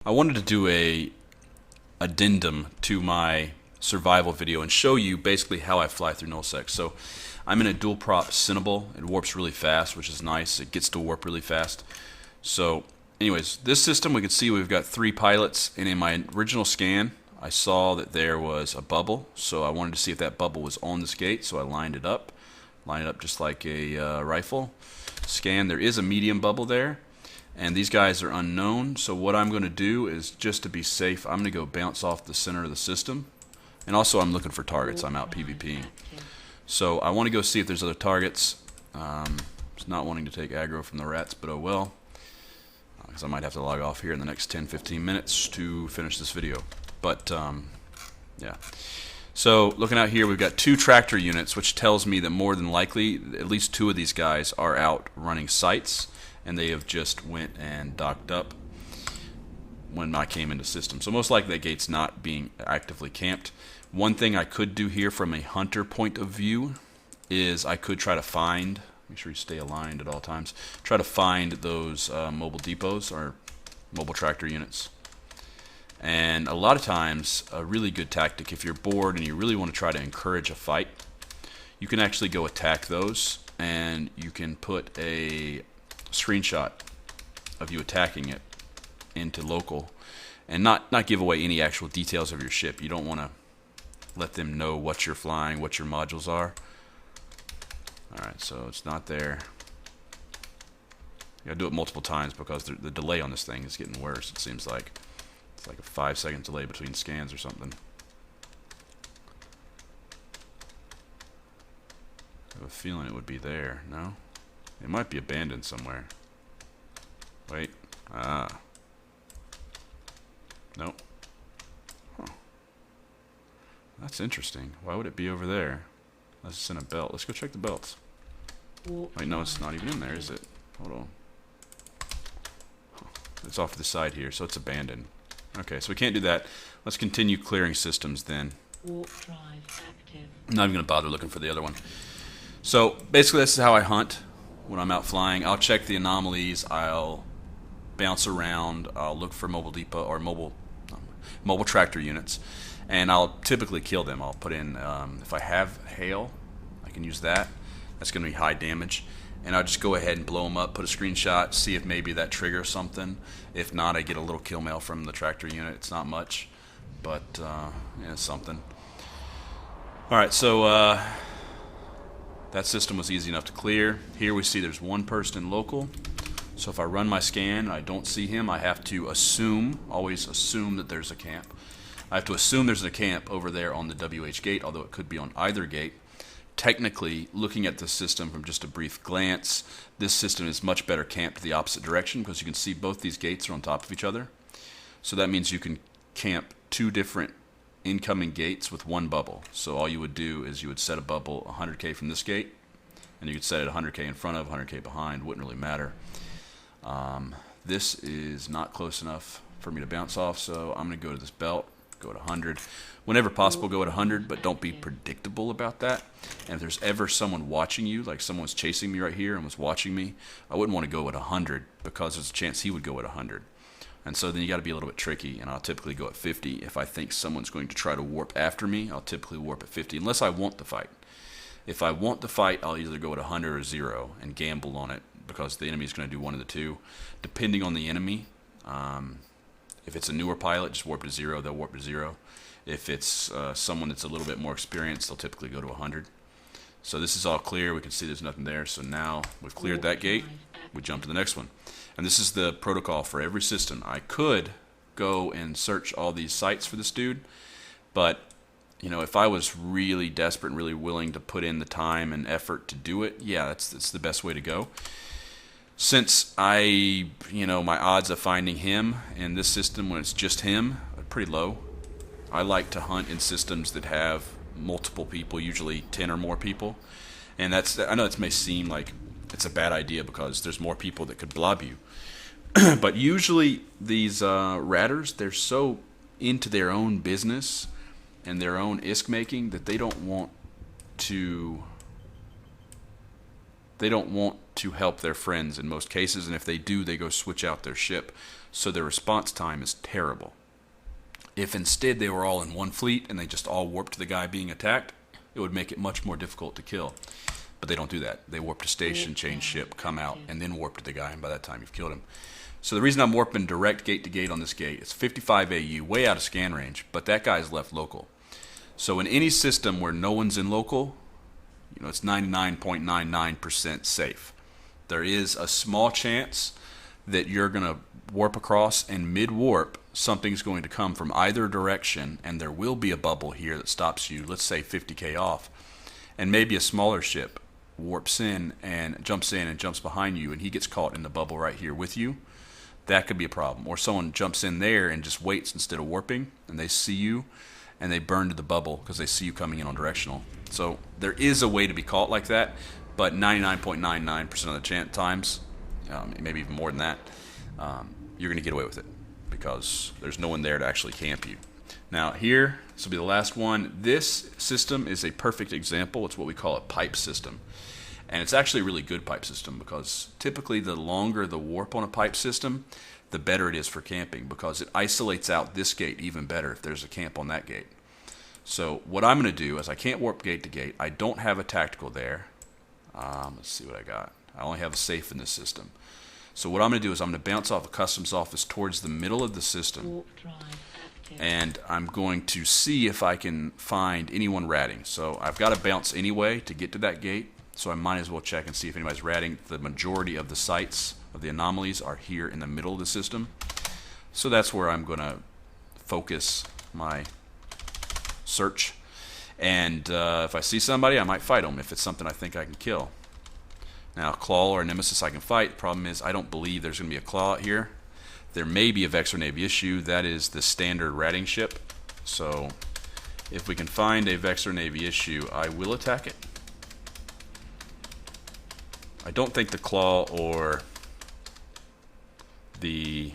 I wanted to do a addendum to my survival video and show you basically how I fly through Null Sec. So I'm in a dual prop Cinnable. It warps really fast, which is nice. It gets to warp really fast. So anyways, this system we can see we've got 3 pilots, and in my original scan I saw that there was a bubble, so I wanted to see if that bubble was on this gate, so I lined it up just like a rifle. Scan, there is a medium bubble there, and these guys are unknown, so what I'm going to do is, just to be safe, I'm going to go bounce off the center of the system. And also I'm looking for targets. I'm out PvPing. So I want to go see if there's other targets. Just not wanting to take aggro from the rats, but oh well. Because I might have to log off here in the next 10-15 minutes to finish this video. But yeah. So looking out here, we've got 2 tractor units, which tells me that more than likely at least 2 of these guys are out running sites, and they have just went and docked up when I came into system. So most likely that gate's not being actively camped. One thing I could do here from a hunter point of view is I could try to find, make sure you stay aligned at all times, try to find those mobile depots or mobile tractor units. And a lot of times, a really good tactic, if you're bored and you really want to try to encourage a fight, you can actually go attack those, and you can put a screenshot of you attacking it into local, and not give away any actual details of your ship. You don't want to let them know what you're flying, what your modules are. Alright, so it's not there. You gotta do it multiple times because the delay on this thing is getting worse, it seems like. It's like a 5-second delay between scans or something. I have a feeling it would be there, no? It might be abandoned somewhere. Wait. Nope. Huh. That's interesting. Why would it be over there? Unless it's in a belt. Let's go check the belts. Wait, no, it's not even in there, is it? Hold on. Huh. It's off to the side here, so it's abandoned. Okay, so we can't do that. Let's continue clearing systems then. Warp drive active. I'm not even going to bother looking for the other one. So basically this is how I hunt when I'm out flying. I'll check the anomalies. I'll bounce around. I'll look for mobile depot or mobile tractor units, and I'll typically kill them. I'll put in, if I have hail, I can use that. That's going to be high damage. And I'll just go ahead and blow them up, put a screenshot, see if maybe that triggers something. If not, I get a little kill mail from the tractor unit. It's not much, but yeah, it's something. Alright, so that system was easy enough to clear. Here we see there's one person local. So if I run my scan and I don't see him, I have to assume, always assume that there's a camp. I have to assume there's a camp over there on the WH gate, although it could be on either gate. Technically, looking at the system from just a brief glance, this system is much better camped the opposite direction because you can see both these gates are on top of each other. So that means you can camp 2 different incoming gates with 1 bubble. So all you would do is you would set a bubble 100k from this gate, and you could set it 100k in front of, 100k behind. Wouldn't really matter. This is not close enough for me to bounce off, so I'm going to go to this belt, go at 100. Whenever possible, go at 100, but don't be predictable about that. And if there's ever someone watching you, like someone was chasing me right here and was watching me, I wouldn't want to go at 100 because there's a chance he would go at 100. And so then you got to be a little bit tricky, and I'll typically go at 50. If I think someone's going to try to warp after me, I'll typically warp at 50, unless I want the fight. If I want the fight, I'll either go at 100 or 0 and gamble on it because the enemy's going to do one of the two. Depending on the enemy, if it's a newer pilot, just warp to 0, they'll warp to 0. If it's someone that's a little bit more experienced, they'll typically go to 100. So this is all clear. We can see there's nothing there. So now we've cleared that gate. We jump to the next one. And this is the protocol for every system. I could go and search all these sites for this dude, but you know, if I was really desperate and really willing to put in the time and effort to do it, yeah, that's the best way to go. Since my odds of finding him in this system when it's just him are pretty low. I like to hunt in systems that have multiple people, usually 10 or more people. And I know it may seem like it's a bad idea because there's more people that could blob you. But usually these ratters, they're so into their own business and their own ISK making that they don't want to help their friends in most cases, and if they do, they go switch out their ship. so their response time is terrible. If instead they were all in one fleet and they just all warped to the guy being attacked, it would make it much more difficult to kill. But they don't do that. They warp to station, change ship, come out, and then warp to the guy, and by that time you've killed him. So the reason I'm warping direct gate to gate on this gate, it's 55 AU, way out of scan range, but that guy's left local. So in any system where no one's in local, it's 99.99% safe. There is a small chance that you're going to warp across, and mid-warp, something's going to come from either direction, and there will be a bubble here that stops you, let's say 50k off, and maybe a smaller ship warps in and jumps behind you, and he gets caught in the bubble right here with you. That could be a problem. Or someone jumps in there and just waits instead of warping, and they see you, and they burn to the bubble because they see you coming in on directional. So there is a way to be caught like that, but 99.99% of the times, maybe even more than that, you're going to get away with it because there's no one there to actually camp you. Now here, this will be the last one. This system is a perfect example. It's what we call a pipe system. And it's actually a really good pipe system because typically the longer the warp on a pipe system, the better it is for camping because it isolates out this gate even better if there's a camp on that gate. So what I'm going to do is I can't warp gate to gate. I don't have a tactical there. Let's see what I got. I only have a safe in this system. So what I'm going to do is I'm going to bounce off a customs office towards the middle of the system. Warp drive active. And I'm going to see if I can find anyone ratting. So I've got to bounce anyway to get to that gate. So I might as well check and see if anybody's ratting. The majority of the sites of the anomalies are here in the middle of the system. So that's where I'm going to focus my search. And if I see somebody, I might fight them if it's something I think I can kill. Now, Claw or a Nemesis I can fight. The problem is I don't believe there's going to be a Claw out here. There may be a Vexor Navy issue. That is the standard ratting ship. So if we can find a Vexor Navy issue, I will attack it. I don't think the Claw or the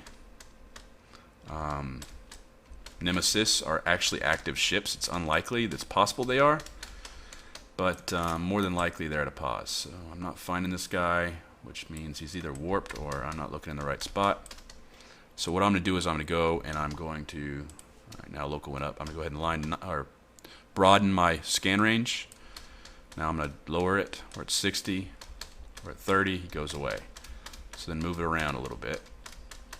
Nemesis are actually active ships. It's unlikely. It's possible they are, but more than likely they're at a pause. So I'm not finding this guy, which means he's either warped or I'm not looking in the right spot. So what I'm going to do is I'm going to go and I'm going to, all right, now local went up. I'm going to go ahead and broaden my scan range. Now I'm going to lower it. We're at 60. We're at 30, he goes away. So then move it around a little bit.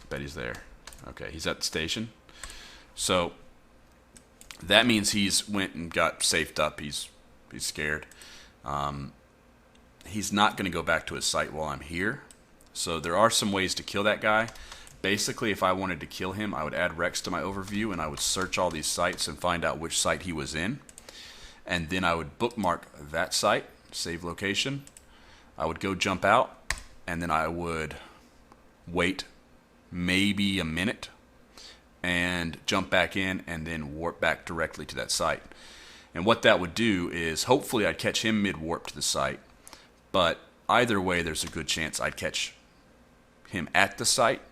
Bet he's there. Okay, he's at the station. So that means he's went and got safed up. He's scared. He's not going to go back to his site while I'm here. So there are some ways to kill that guy. Basically, if I wanted to kill him, I would add Rex to my overview and I would search all these sites and find out which site he was in. And then I would bookmark that site, save location. I would go jump out, and then I would wait maybe a minute and jump back in and then warp back directly to that site. And what that would do is hopefully I'd catch him mid-warp to the site, but either way there's a good chance I'd catch him at the site.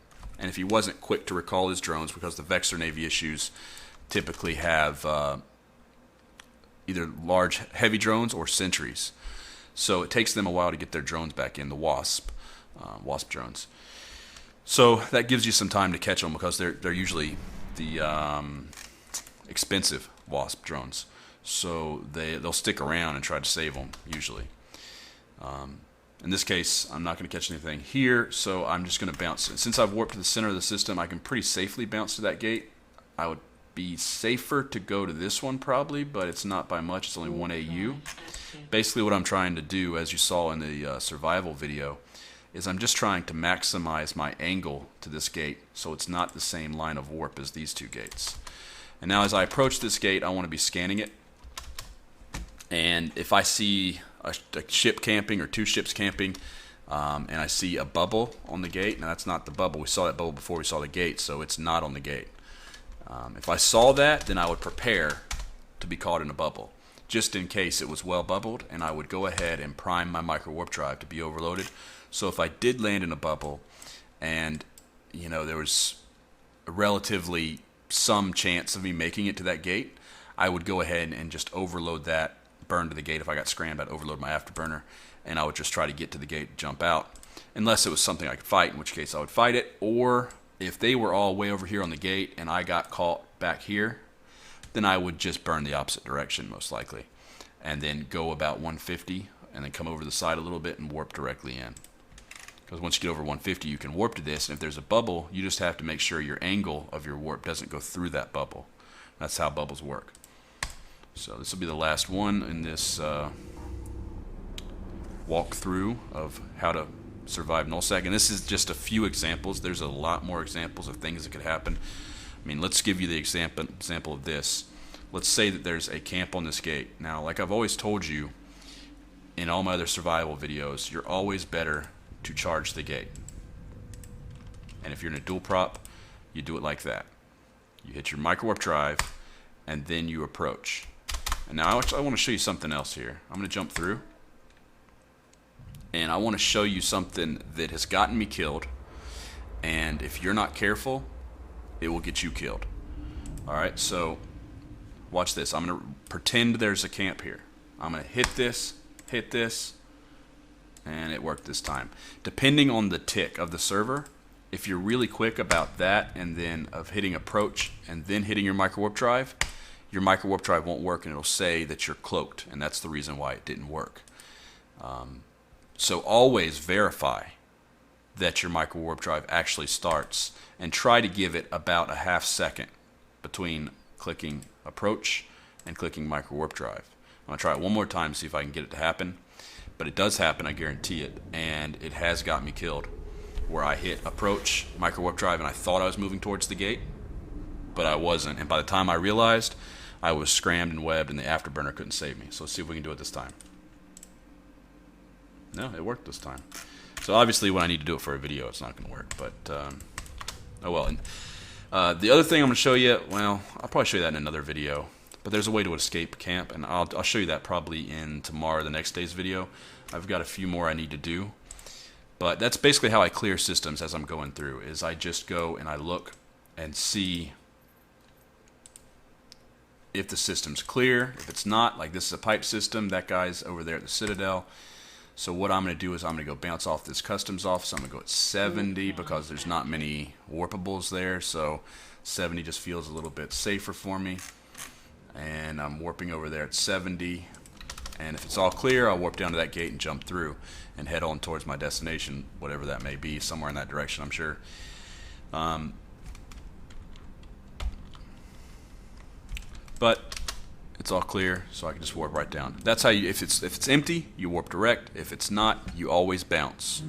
And if he wasn't quick to recall his drones, because the Vexor Navy issues typically have either large heavy drones or sentries. So it takes them a while to get their drones back in, the Wasp drones. So that gives you some time to catch them because they're usually the expensive Wasp drones. So they'll stick around and try to save them usually. In this case, I'm not going to catch anything here, so I'm just going to bounce. Since I've warped to the center of the system, I can pretty safely bounce to that gate. I would be safer to go to this one probably, but it's not by much. It's only 1 AU. Basically what I'm trying to do, as you saw in the survival video, is I'm just trying to maximize my angle to this gate so it's not the same line of warp as these two gates. And now as I approach this gate, I want to be scanning it. And if I see a ship camping or two ships camping, and I see a bubble on the gate, now that's not the bubble. We saw that bubble before we saw the gate, so it's not on the gate. If I saw that, then I would prepare to be caught in a bubble, just in case it was well bubbled, and I would go ahead and prime my micro warp drive to be overloaded. So if I did land in a bubble, and there was a relatively some chance of me making it to that gate, I would go ahead and just overload that, burn to the gate. If I got scrammed, I'd overload my afterburner, and I would just try to get to the gate, jump out, unless it was something I could fight, in which case I would fight it, or If they were all way over here on the gate and I got caught back here, then I would just burn the opposite direction most likely, and then go about 150 and then come over the side a little bit and warp directly in. Because once you get over 150, you can warp to this, and if there's a bubble, you just have to make sure your angle of your warp doesn't go through that bubble. That's how bubbles work. So this will be the last one in this walkthrough of how to survive Null Sec. And this is just a few examples. There's a lot more examples of things that could happen. I mean, let's give you the example of this. Let's say that there's a camp on this gate. Now, like I've always told you in all my other survival videos, you're always better to charge the gate. And if you're in a dual prop, you do it like that. You hit your micro warp drive, and then you approach. And now I want to show you something else here. I'm going to jump through, and I want to show you something that has gotten me killed, and if you're not careful, it will get you killed. Alright, so watch this. I'm going to pretend there's a camp here. I'm going to hit this, and it worked this time. Depending on the tick of the server, if you're really quick about that and then of hitting approach and then hitting your micro warp drive, your micro warp drive won't work and it'll say that you're cloaked, and that's the reason why it didn't work. So always verify that your micro warp drive actually starts, and try to give it about a half second between clicking approach and clicking micro warp drive. I'm going to try it one more time to see if I can get it to happen. But it does happen, I guarantee it, and it has got me killed, where I hit approach, micro warp drive, and I thought I was moving towards the gate, but I wasn't. And by the time I realized, I was scrammed and webbed, and the afterburner couldn't save me. So let's see if we can do it this time. No, it worked this time. So obviously when I need to do it for a video, it's not going to work, but oh well. And the other thing I'm going to show you, well, I'll probably show you that in another video, but there's a way to escape camp, and I'll show you that probably in tomorrow, the next day's video. I've got a few more I need to do, but that's basically how I clear systems as I'm going through, is I just go and I look and see if the system's clear. If it's not, like this is a pipe system, that guy's over there at the Citadel. So what I'm going to do is I'm going to go bounce off this customs office. I'm going to go at 70 because there's not many warpables there, so 70 just feels a little bit safer for me. And I'm warping over there at 70, and if it's all clear, I'll warp down to that gate and jump through and head on towards my destination, whatever that may be, somewhere in that direction, I'm sure. But it's all clear, so I can just warp right down. That's how you, if it's empty, you warp direct. If it's not, you always bounce.